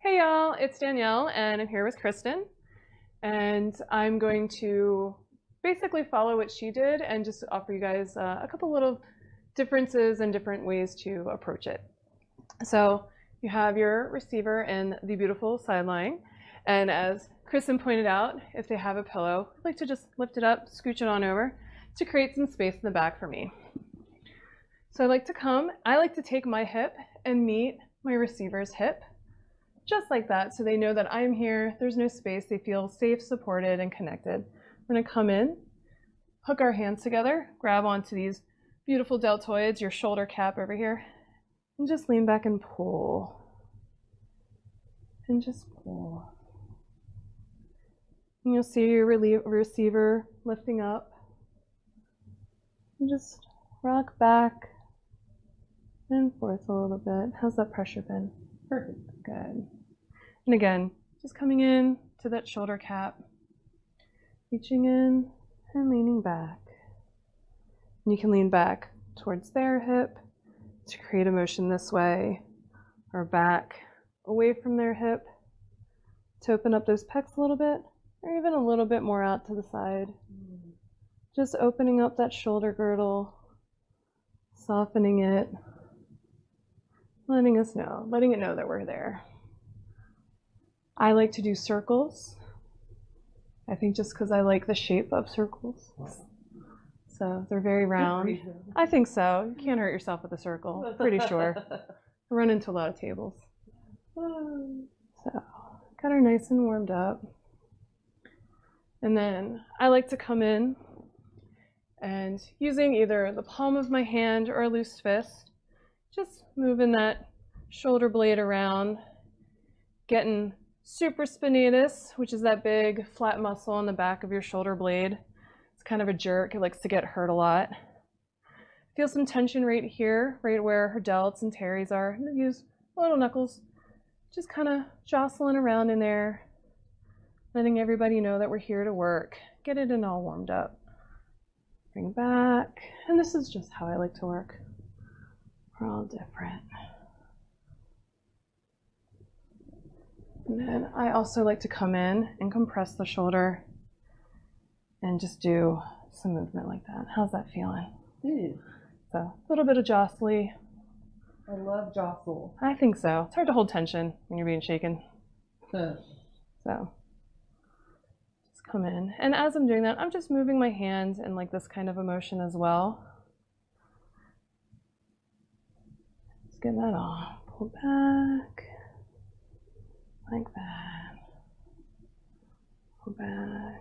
Hey y'all, it's Danielle and I'm here with Kristen, and I'm going to basically follow what she did and just offer you guys a couple little differences and different ways to approach it. So you have your receiver in the beautiful side lying, and as Kristen pointed out, if they have a pillow, I'd like to just lift it up, scooch it on over to create some space in the back for me. So I like to take my hip and meet my receiver's hip, just like that, so they know that I'm here, there's no space, they feel safe, supported, and connected. We're gonna come in, hook our hands together, grab onto these beautiful deltoids, your shoulder cap over here, and just lean back and pull. And just pull. And you'll see your receiver lifting up. And just rock back and forth a little bit. How's that pressure been? Perfect. Good. And again, just coming in to that shoulder cap, reaching in and leaning back. And you can lean back towards their hip to create a motion this way, or back away from their hip to open up those pecs a little bit, or even a little bit more out to the side. Just opening up that shoulder girdle, softening it, letting it know that we're there. I like to do circles. I think just because I like the shape of circles. So they're very round. I think so. You can't hurt yourself with a circle, pretty sure. I run into a lot of tables. So got her nice and warmed up. And then I like to come in and using either the palm of my hand or a loose fist, just moving that shoulder blade around, getting supraspinatus, which is that big flat muscle on the back of your shoulder blade. It's kind of a jerk. It likes to get hurt a lot. Feel some tension right here, right where her delts and teres are. And use little knuckles, just kind of jostling around in there, letting everybody know that we're here to work. Get it in all warmed up. Bring back. And this is just how I like to work. We're all different. And then I also like to come in and compress the shoulder and just do some movement like that. How's that feeling? So a little bit of jostly. I love jostle. I think so. It's hard to hold tension when you're being shaken. So just come in. And as I'm doing that, I'm just moving my hands in like this kind of a motion as well. Just getting that off. Pull back. Like that. Pull back.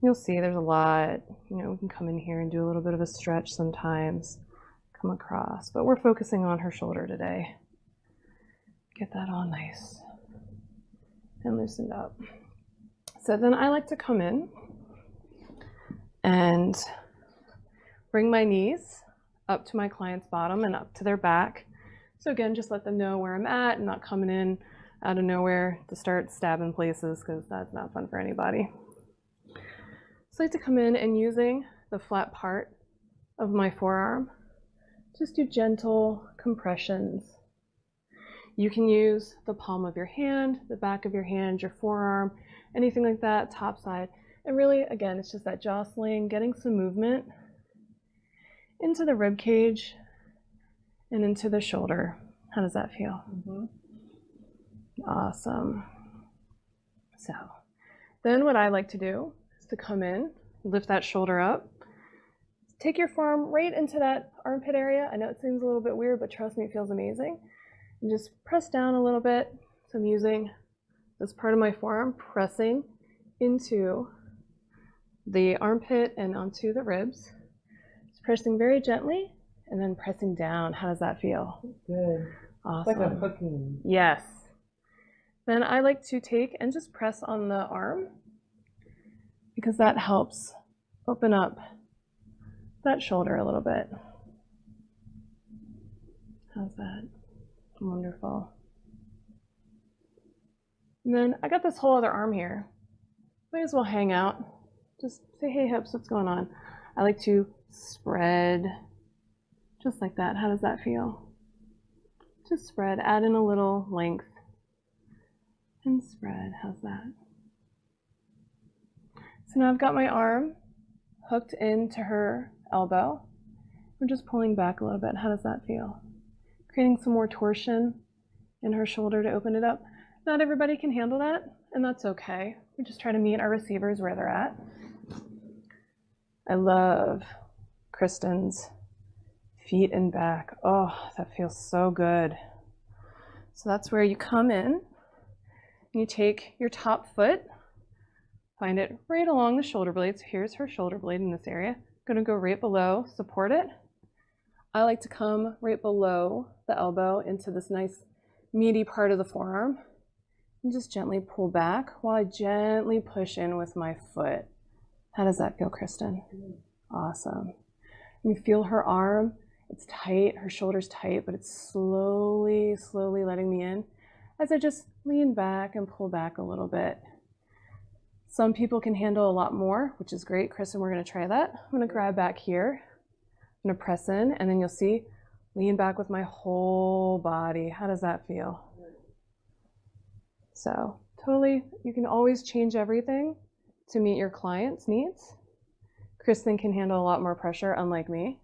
You'll see there's a lot, we can come in here and do a little bit of a stretch sometimes, come across, but we're focusing on her shoulder today. Get that all nice and loosened up. So then I like to come in and bring my knees up to my client's bottom and up to their back. So again, just let them know where I'm at and not coming in out of nowhere to start stabbing places, because that's not fun for anybody. So I like to come in and using the flat part of my forearm, just do gentle compressions. You can use the palm of your hand, the back of your hand, your forearm, anything like that, top side. And really, again, it's just that jostling, getting some movement into the rib cage and into the shoulder. How does that feel? Mm-hmm. Awesome. So then what I like to do is to come in, lift that shoulder up, take your forearm right into that armpit area. I know it seems a little bit weird, but trust me, it feels amazing. And just press down a little bit. So I'm using this part of my forearm, pressing into the armpit and onto the ribs. Just pressing very gently and then pressing down. How does that feel? Good. Awesome. It's like a hooking. Yes. Then I like to take and just press on the arm, because that helps open up that shoulder a little bit. How's that? Wonderful. And then I got this whole other arm here. Might as well hang out. Just say, hey hips, what's going on? I like to spread just like that. How does that feel? Just spread, add in a little length. and spread. How's that? So now I've got my arm hooked into her elbow. We're just pulling back a little bit. How does that feel? Creating some more torsion in her shoulder to open it up. Not everybody can handle that, and that's okay. We just try to meet our receivers where they're at. I love Kristen's feet and back. Oh, that feels so good. So that's where you come in, and you take your top foot, find it right along the shoulder blade. So here's her shoulder blade in this area. I'm gonna go right below, support it. I like to come right below the elbow into this nice meaty part of the forearm and just gently pull back while I gently push in with my foot. How does that feel, Kristen? Awesome. You feel her arm, it's tight, her shoulder's tight, but it's slowly, slowly letting me in as I just lean back and pull back a little bit. Some people can handle a lot more, which is great. Kristen, we're gonna try that. I'm gonna grab back here. I'm gonna press in, and then you'll see, lean back with my whole body. How does that feel? So totally, you can always change everything to meet your client's needs. Kristen can handle a lot more pressure, unlike me.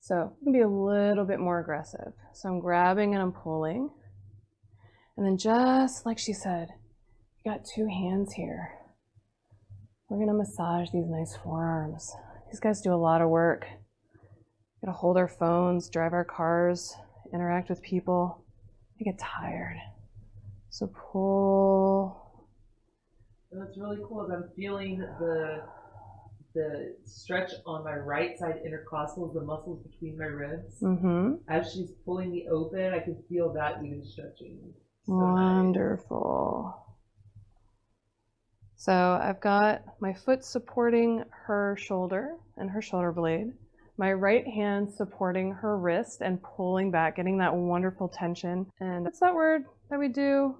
So you can be a little bit more aggressive. So I'm grabbing and I'm pulling. And then just like she said, you got two hands here. We're gonna massage these nice forearms. These guys do a lot of work. We gotta hold our phones, drive our cars, interact with people. They get tired. So pull. What's really cool is I'm feeling the stretch on my right side intercostals, the muscles between my ribs. As she's pulling me open, I can feel that even stretching. So wonderful. Nice. So I've got my foot supporting her shoulder and her shoulder blade, my right hand supporting her wrist and pulling back, getting that wonderful tension. And what's that word that we do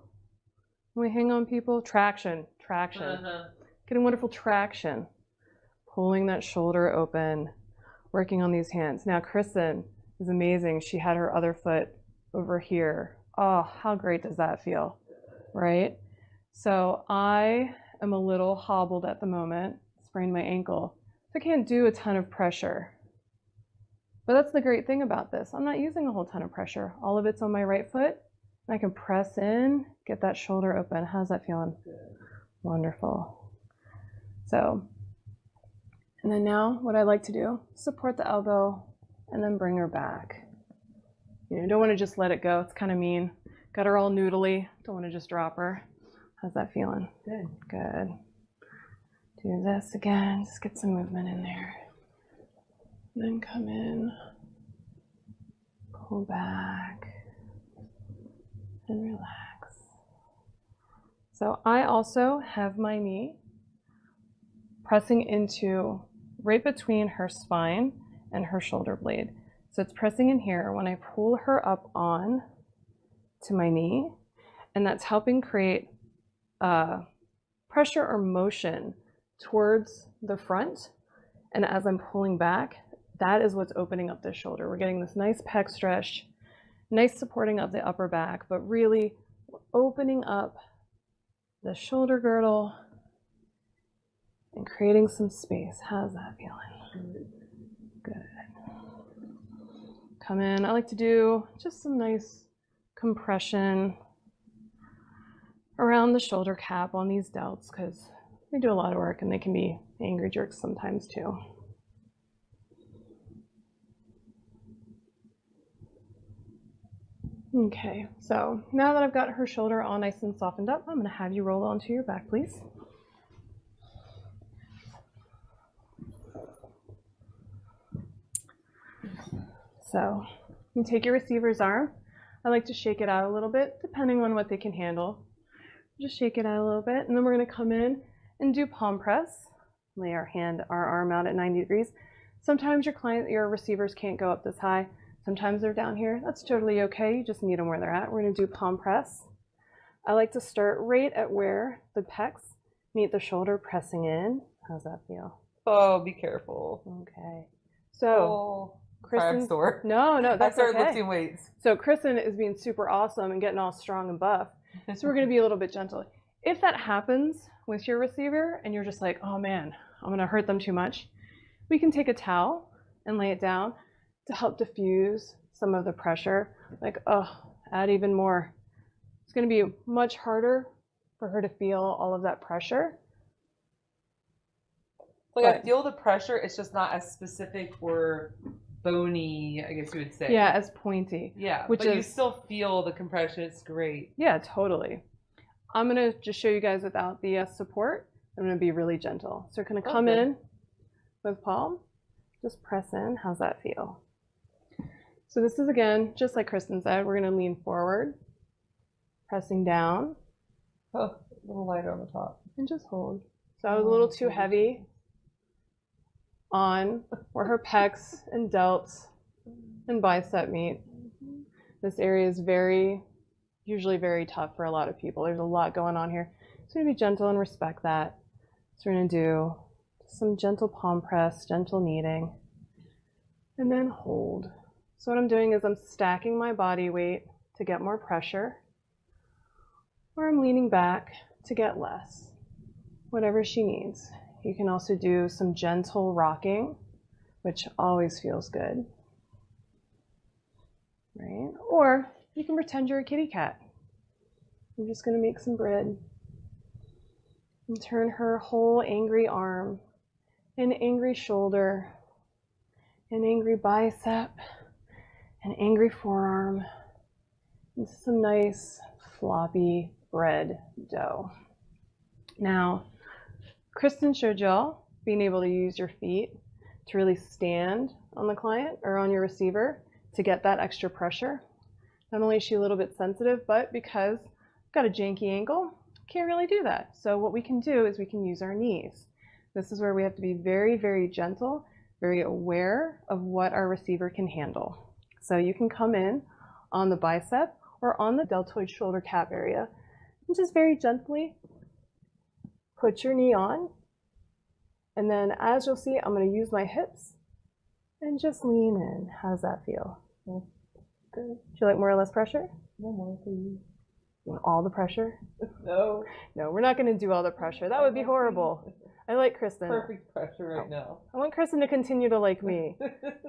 when we hang on people? Traction. Getting wonderful traction. Pulling that shoulder open, working on these hands. Now, Kristen is amazing. She had her other foot over here. Oh, how great does that feel, right? So I am a little hobbled at the moment, sprained my ankle. So I can't do a ton of pressure. But that's the great thing about this. I'm not using a whole ton of pressure. All of it's on my right foot. And I can press in, get that shoulder open. How's that feeling? Good. Wonderful. So, and then now what I like to do, support the elbow and then bring her back. You don't want to just let it go. It's kind of mean. Got her all noodly. Don't want to just drop her. How's that feeling? Good. Good. Do this again. Just get some movement in there. And then come in. Pull back. And relax. So I also have my knee pressing into right between her spine and her shoulder blade. So it's pressing in here when I pull her up on to my knee, and that's helping create pressure or motion towards the front. And as I'm pulling back, that is what's opening up the shoulder. We're getting this nice pec stretch, nice supporting of the upper back, but really opening up the shoulder girdle and creating some space. How's that feeling? Good. Come in. I like to do just some nice compression around the shoulder cap on these delts because they do a lot of work and they can be angry jerks sometimes too. Okay, so now that I've got her shoulder all nice and softened up, I'm going to have you roll onto your back, please. So you take your receiver's arm. I like to shake it out a little bit, depending on what they can handle. Just shake it out a little bit, and then we're going to come in and do palm press. Lay our arm out at 90 degrees. Sometimes your receivers can't go up this high. Sometimes they're down here. That's totally okay. You just meet them where they're at. We're going to do palm press. I like to start right at where the pecs meet the shoulder, pressing in. How's that feel? Oh, be careful. Okay. So, Kristen. Store. No, that's I started okay. lifting weights. So Kristen is being super awesome and getting all strong and buff. So we're going to be a little bit gentle. If that happens with your receiver and you're just like, oh man, I'm going to hurt them too much, we can take a towel and lay it down to help diffuse some of the pressure. Like, oh, add even more. It's going to be much harder for her to feel all of that pressure. Like, I feel the pressure, it's just not as specific or bony, I guess you would say. Yeah, as pointy. Yeah, but you still feel the compression. It's great. Yeah, totally. I'm going to just show you guys without the support. I'm going to be really gentle. So we're going to come in with palm. Just press in. How's that feel? So this is, again, just like Kristen said, we're going to lean forward, pressing down. Oh, a little lighter on the top. And just hold. So I was a little too heavy on where her pecs and delts and bicep meet. This area is usually very tough for a lot of people. There's a lot going on here. So we're going to be gentle and respect that. So we're going to do some gentle palm press, gentle kneading, and then hold. So what I'm doing is I'm stacking my body weight to get more pressure, or I'm leaning back to get less, whatever she needs. You can also do some gentle rocking, which always feels good, right? Or you can pretend you're a kitty cat. I'm just going to make some bread and turn her whole angry arm, an angry shoulder, an angry bicep, an angry forearm into some nice floppy bread dough. Now, Kristen showed y'all being able to use your feet to really stand on the client or on your receiver to get that extra pressure. Not only is she a little bit sensitive, but because I've got a janky ankle, can't really do that. So what we can do is we can use our knees. This is where we have to be very, very gentle, very aware of what our receiver can handle. So you can come in on the bicep or on the deltoid shoulder cap area and just very gently put your knee on. And then as you'll see, I'm going to use my hips and just lean in. How does that feel? Good. Do you like more or less pressure? No more, please. You want all the pressure? No. No, we're not going to do all the pressure. That would be horrible. I like Kristen. Perfect pressure right now. I want Kristen to continue to like me.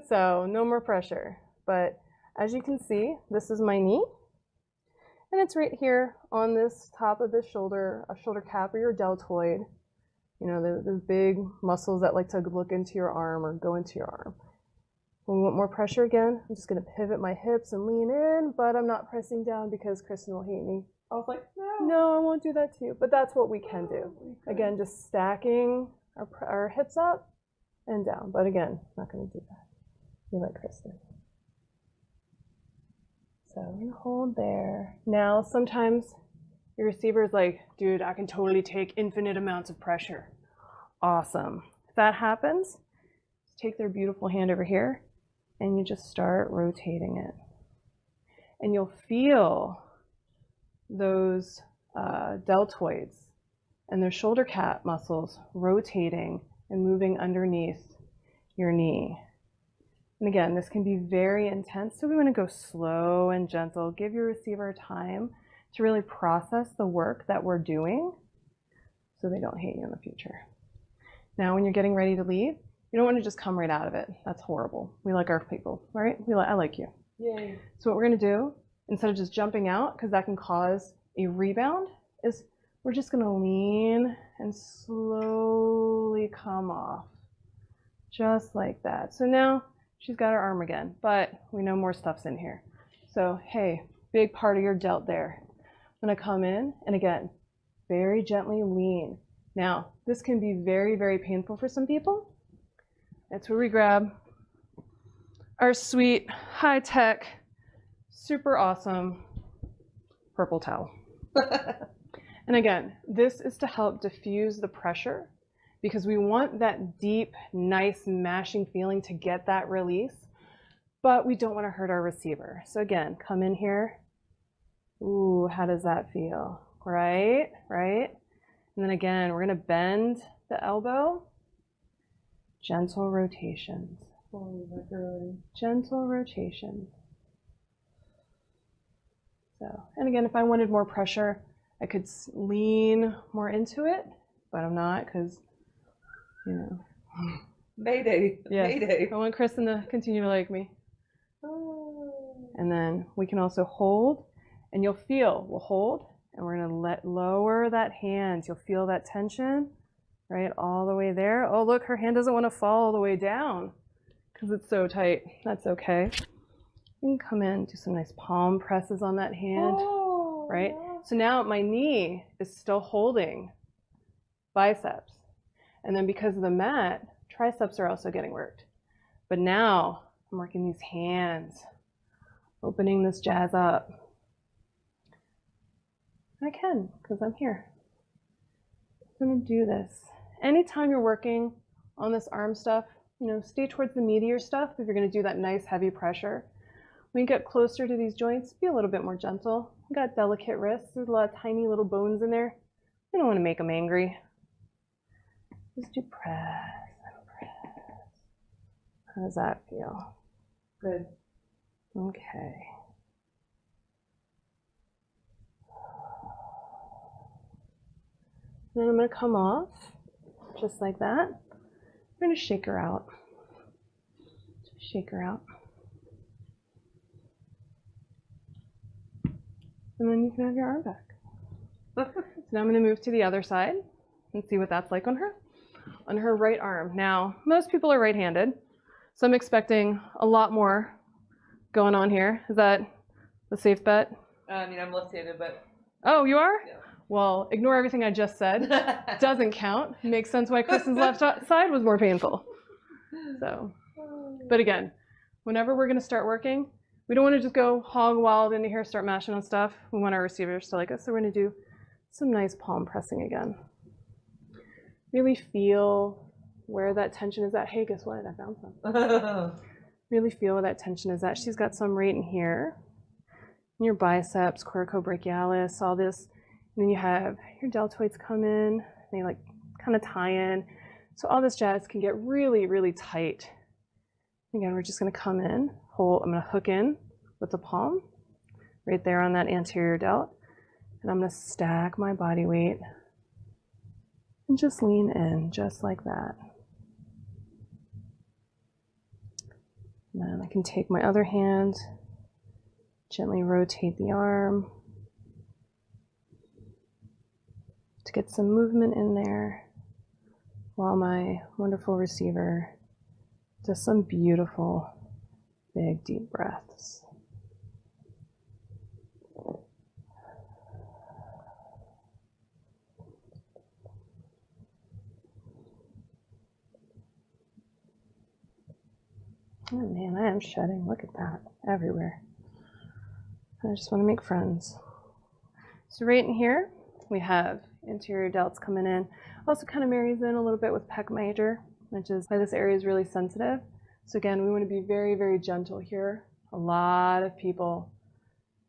So no more pressure. But as you can see, this is my knee. And it's right here on this top of the shoulder, a shoulder cap or your deltoid. You know, the big muscles that like to look into your arm or go into your arm. When we want more pressure again, I'm just going to pivot my hips and lean in, but I'm not pressing down because Kristen will hate me. I was like, no. No, I won't do that to you. But that's what we can do. Again, just stacking our hips up and down. But again, not going to do that. You like Kristen. So we're going to hold there. Now, sometimes your receiver is like, dude, I can totally take infinite amounts of pressure. Awesome. If that happens, take their beautiful hand over here and you just start rotating it. And you'll feel those deltoids and their shoulder cap muscles rotating and moving underneath your knee. And again, this can be very intense, so we want to go slow and gentle. Give your receiver time to really process the work that we're doing so they don't hate you in the future. Now, when you're getting ready to leave, you don't want to just come right out of it. That's horrible. We like our people, right? I like you. Yay. So what we're going to do, instead of just jumping out, because that can cause a rebound, is we're just going to lean and slowly come off, just like that. So now she's got her arm again, but we know more stuff's in here. So, hey, big part of your delt there. I'm going to come in, and again, very gently lean. Now, this can be very, very painful for some people. That's where we grab our sweet, high-tech, super awesome purple towel. And again, this is to help diffuse the pressure because we want that deep, nice mashing feeling to get that release, but we don't want to hurt our receiver. So again, come in here. Ooh, how does that feel? Right, right? And then again, we're going to bend the elbow. Gentle rotations. Gentle rotations. So, and again, if I wanted more pressure, I could lean more into it, but I'm not because, you know. Mayday. Yes, Mayday. I want Kristen to continue to like me. And then we can also hold, and you'll feel, we'll hold, and we're gonna lower that hand. You'll feel that tension, right, all the way there. Oh, look, her hand doesn't want to fall all the way down because it's so tight. That's okay. You can come in, do some nice palm presses on that hand, right? So now my knee is still holding biceps. And then because of the mat, triceps are also getting worked. But now I'm working these hands, opening this jazz up. I can, because I'm here. I'm going to do this. Anytime you're working on this arm stuff, you know, stay towards the meatier stuff if you're going to do that nice heavy pressure. When you get closer to these joints, be a little bit more gentle. You've got delicate wrists. There's a lot of tiny little bones in there. You don't want to make them angry. Just do press and press. How does that feel? Good. Okay. Then I'm going to come off, just like that. I'm going to shake her out. Just shake her out. And then you can have your arm back. So now I'm going to move to the other side and see what that's like on her. On her right arm. Now, most people are right-handed, so I'm expecting a lot more going on here. Is that a safe bet? I mean, I'm left-handed, but... Oh, you are? Yeah. Well, ignore everything I just said. Doesn't count. Makes sense why Kristen's left side was more painful. So, but again, whenever we're going to start working, we don't want to just go hog wild into here, start mashing on stuff. We want our receivers to like us, so we're going to do some nice palm pressing again. Really feel where that tension is at. Hey, guess what? I found some. Really feel where that tension is at. She's got some right in here. In your biceps, coracobrachialis, all this. And then you have your deltoids come in. They like kind of tie in. So all this jazz can get really, really tight. Again, we're just going to come in, hold. I'm going to hook in with the palm right there on that anterior delt. And I'm going to stack my body weight and just lean in just like that. And then I can take my other hand, gently rotate the arm to get some movement in there while my wonderful receiver does some beautiful big deep breaths. Oh man, I am shedding. Look at that. Everywhere. I just want to make friends. So right in here, we have anterior delts coming in. Also kind of marries in a little bit with pec major, which is why this area is really sensitive. So again, we want to be very, very gentle here. A lot of people,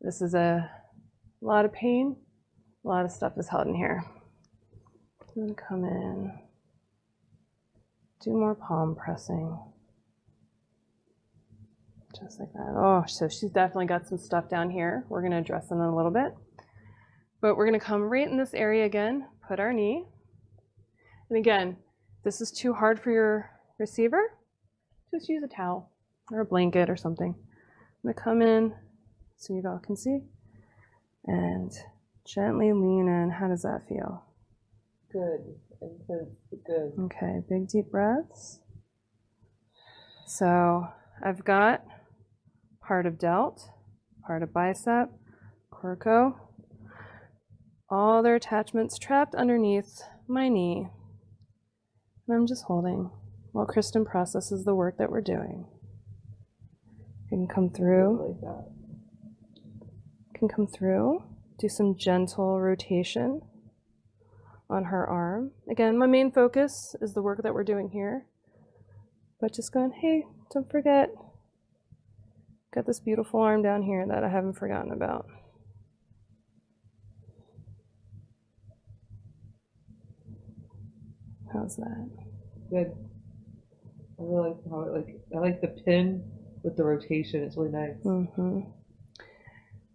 this is a lot of pain. A lot of stuff is held in here. I'm going to come in, do more palm pressing. Just like that. Oh, so she's definitely got some stuff down here. We're going to address them in a little bit. But we're going to come right in this area again, put our knee. And again, if this is too hard for your receiver, just use a towel or a blanket or something. I'm going to come in so you all can see and gently lean in. How does that feel? Good. Good. Okay, big deep breaths. So I've got part of delt, part of bicep, coraco, all their attachments trapped underneath my knee. And I'm just holding while Kristen processes the work that we're doing. You can come through. Like that. Can come through, do some gentle rotation on her arm. Again, my main focus is the work that we're doing here. But just going, hey, don't forget, got this beautiful arm down here that I haven't forgotten about. How's that? Good. I really like how I like the pin with the rotation. It's really nice. Mm-hmm.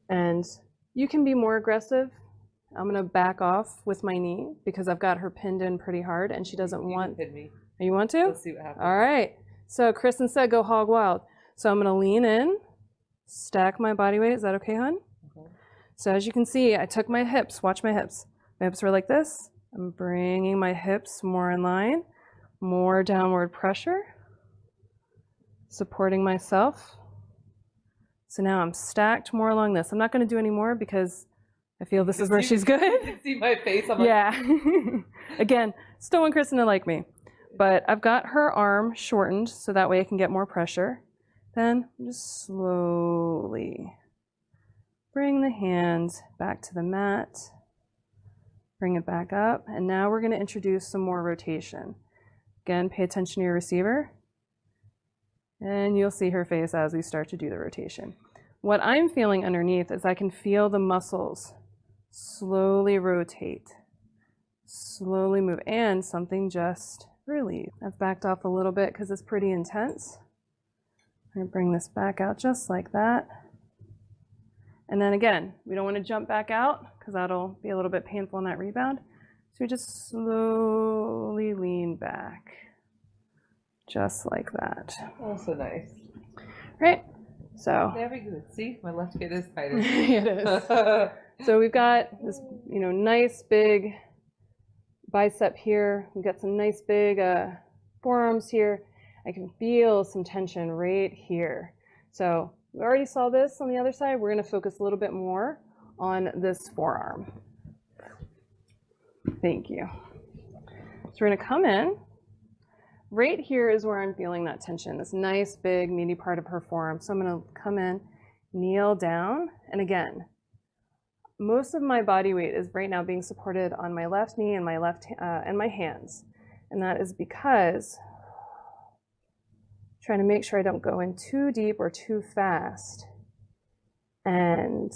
And You can be more aggressive. I'm going to back off with my knee because I've got her pinned in pretty hard and she doesn't want... You can pin me. You want to? Let's see what happens. All right. So Kristen said go hog wild. So I'm going to lean in, stack my body weight. Is that okay, hon? Okay. So as you can see, I took my hips. Watch my hips. My hips were like this. I'm bringing my hips more in line, more downward pressure, supporting myself. So now I'm stacked more along this. I'm not going to do any more because I feel this is where she's good. You can see my face. I'm like, yeah. Again, still want Kristen to like me. But I've got her arm shortened so that way I can get more pressure. Then just slowly bring the hands back to the mat. Bring it back up. And now we're going to introduce some more rotation. Again, pay attention to your receiver. And you'll see her face as we start to do the rotation. What I'm feeling underneath is I can feel the muscles slowly rotate, slowly move, and something just relieve. I've backed off a little bit because it's pretty intense. I'm going to bring this back out just like that. And then again, we don't want to jump back out because that'll be a little bit painful on that rebound. So we just slowly lean back, just like that. Also nice. Right? So. Very good. See, my left hip is tighter. It is. So we've got this, nice big bicep here. We've got some nice big forearms here. I can feel some tension right here. So we already saw this on the other side. We're going to focus a little bit more on this forearm. Thank you. So we're going to come in. Right here is where I'm feeling that tension, this nice, big, meaty part of her forearm. So I'm going to come in, kneel down, and again, most of my body weight is right now being supported on my left knee and my and my hands. And that is because I'm trying to make sure I don't go in too deep or too fast. And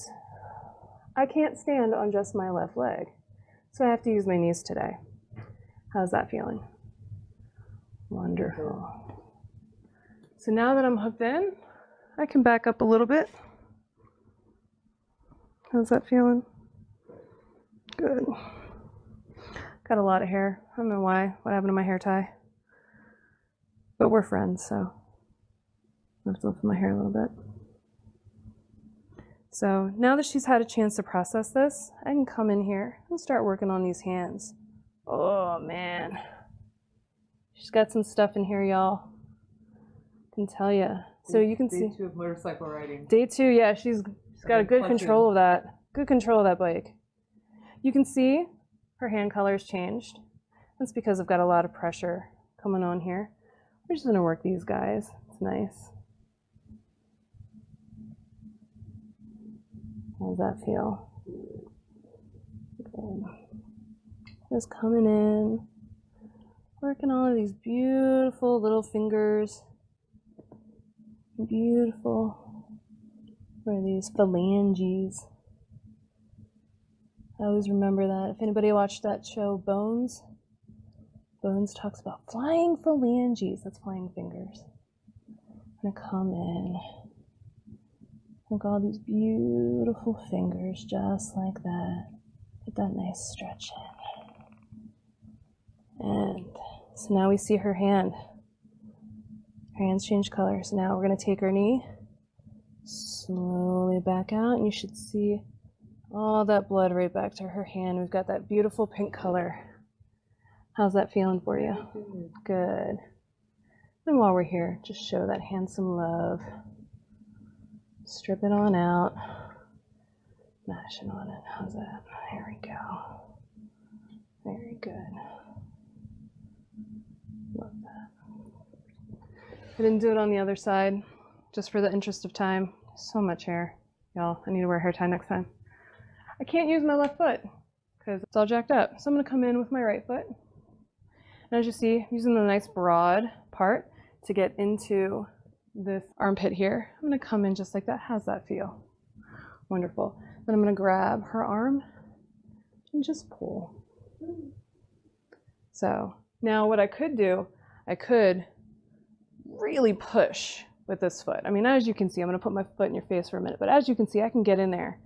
I can't stand on just my left leg. So I have to use my knees today. How's that feeling? Wonderful. So now that I'm hooked in, I can back up a little bit. How's that feeling? Good. Got a lot of hair. I don't know why. What happened to my hair tie? But we're friends, so I have to lift my hair a little bit. So now that she's had a chance to process this, I can come in here and start working on these hands. Oh, man. She's got some stuff in here, y'all. I can tell you. So you can see. Day 2 of motorcycle riding. Day 2, yeah. She's got a good control of that. Good control of that bike. You can see her hand color's changed. That's because I've got a lot of pressure coming on here. We're just gonna work these guys. It's nice. How does that feel? Good. Just coming in, working all of these beautiful little fingers. Beautiful. What are these? Phalanges. I always remember that. If anybody watched that show, Bones, Bones talks about flying phalanges. That's flying fingers. I'm gonna come in. Look at all these beautiful fingers, just like that. Get that nice stretch in. And so now we see her hand. Her hands change color. So now we're gonna take her knee, slowly back out, and you should see all that blood right back to her hand. We've got that beautiful pink color. How's that feeling for you? Good. And while we're here, just show that hand some love. Strip it on out. Mash it on it. How's that? There we go. Very good. Love that. I didn't do it on the other side, just for the interest of time. So much hair. Y'all, I need to wear a hair tie next time. I can't use my left foot because it's all jacked up. So I'm going to come in with my right foot. And as you see, I'm using the nice broad part to get into this armpit here. I'm going to come in just like that. How's that feel? Wonderful. Then I'm going to grab her arm and just pull. So now what I could do, I could really push with this foot. I mean, as you can see, I'm going to put my foot in your face for a minute, but as you can see, I can get in there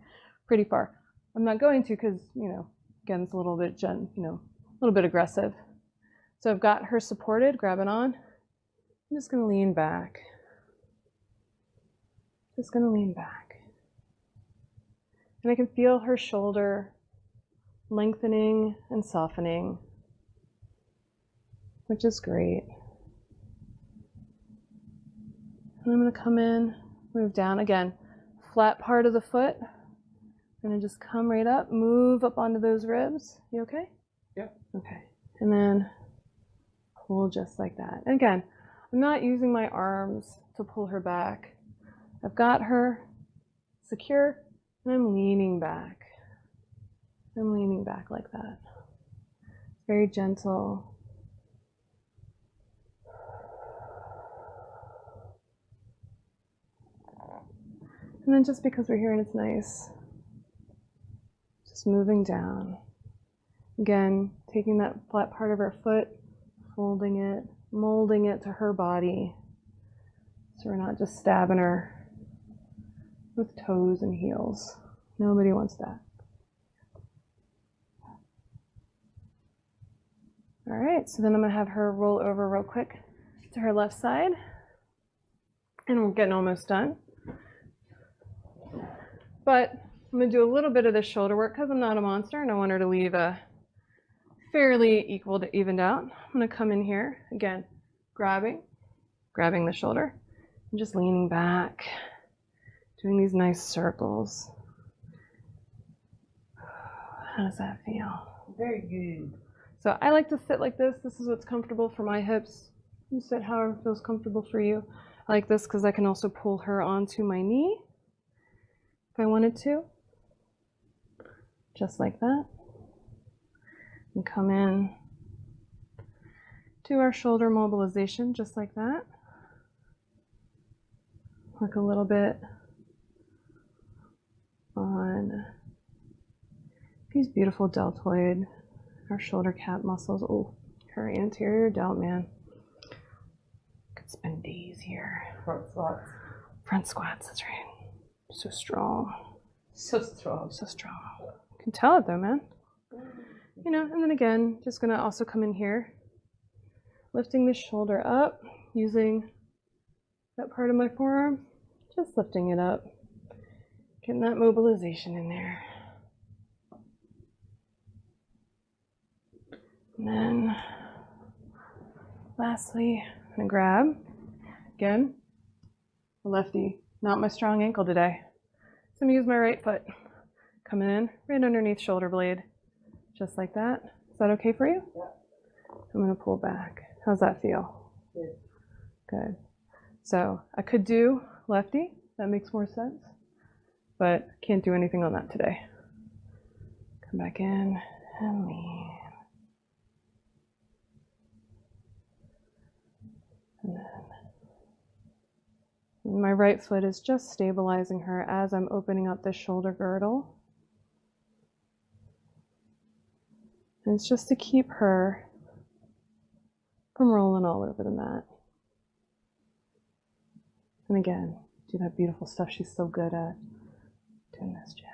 pretty far. I'm not going to because, you know, again, it's a little bit, a little bit aggressive. So I've got her supported, grabbing on. I'm just going to lean back. Just going to lean back. And I can feel her shoulder lengthening and softening, which is great. And I'm going to come in, move down again, flat part of the foot. I'm going to just come right up, move up onto those ribs. You okay? Yeah. Okay. And then pull just like that. And again, I'm not using my arms to pull her back. I've got her secure, and I'm leaning back. I'm leaning back like that. Very gentle. And then just because we're here and it's nice, just moving down. Again, taking that flat part of her foot, folding it, molding it to her body. So we're not just stabbing her with toes and heels. Nobody wants that. All right, so then I'm gonna have her roll over real quick to her left side. And we're getting almost done. But I'm gonna do a little bit of this shoulder work because I'm not a monster and I want her to leave a fairly equal to evened out. I'm gonna come in here, again, grabbing the shoulder, and just leaning back, doing these nice circles. How does that feel? Very good. So I like to sit like this. This is what's comfortable for my hips. You sit however feels comfortable for you. I like this because I can also pull her onto my knee if I wanted to. Just like that. And come in to our shoulder mobilization, just like that. Work a little bit on these beautiful deltoid, our shoulder cap muscles. Oh, her anterior delt, man. Could spend days here. Front squats. Front squats, that's right. So strong. So strong. So strong. You can tell it though, man. You know, and then again, just gonna also come in here, lifting the shoulder up, using that part of my forearm, just lifting it up, getting that mobilization in there. And then, lastly, I'm gonna grab, again, a lefty, not my strong ankle today. So I'm gonna use my right foot, coming in right underneath shoulder blade, just like that. Is that okay for you? Yeah. I'm gonna pull back. How's that feel? Good. Good. So I could do lefty, that makes more sense, but can't do anything on that today. Come back in and lean. And then my right foot is just stabilizing her as I'm opening up the shoulder girdle. And it's just to keep her from rolling all over the mat. And again, do that beautiful stuff she's so good at, doing this jazz.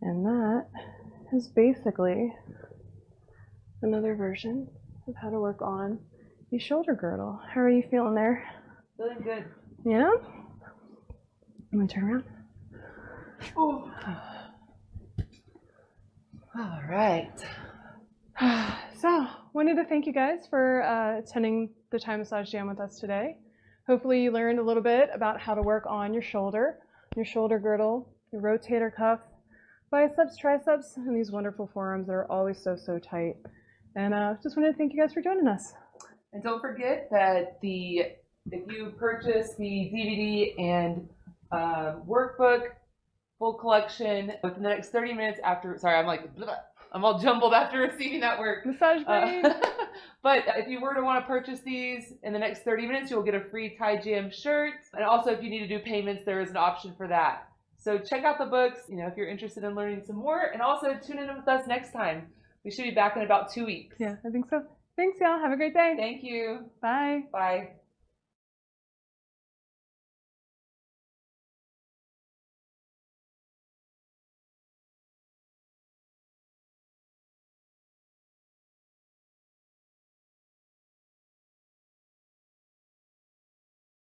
And that is basically another version of how to work on the shoulder girdle. How are you feeling there? Feeling good. Yeah? I'm gonna turn around. Oh. All right. So, wanted to thank you guys for attending the Thai Massage Jam with us today. Hopefully you learned a little bit about how to work on your shoulder girdle, your rotator cuff, biceps, triceps, and these wonderful forearms that are always so, so tight. And just wanted to thank you guys for joining us. And don't forget that if you purchase the DVD and workbook, full collection, within the next 30 minutes after, sorry, I'm all jumbled after receiving that work. Massage brain. But if you were to want to purchase these in the next 30 minutes, you'll get a free Thai Jam shirt. And also, if you need to do payments, there is an option for that. So check out the books, if you're interested in learning some more. And also tune in with us next time. We should be back in about 2 weeks. Yeah, I think so. Thanks, y'all. Have a great day. Thank you. Bye. Bye.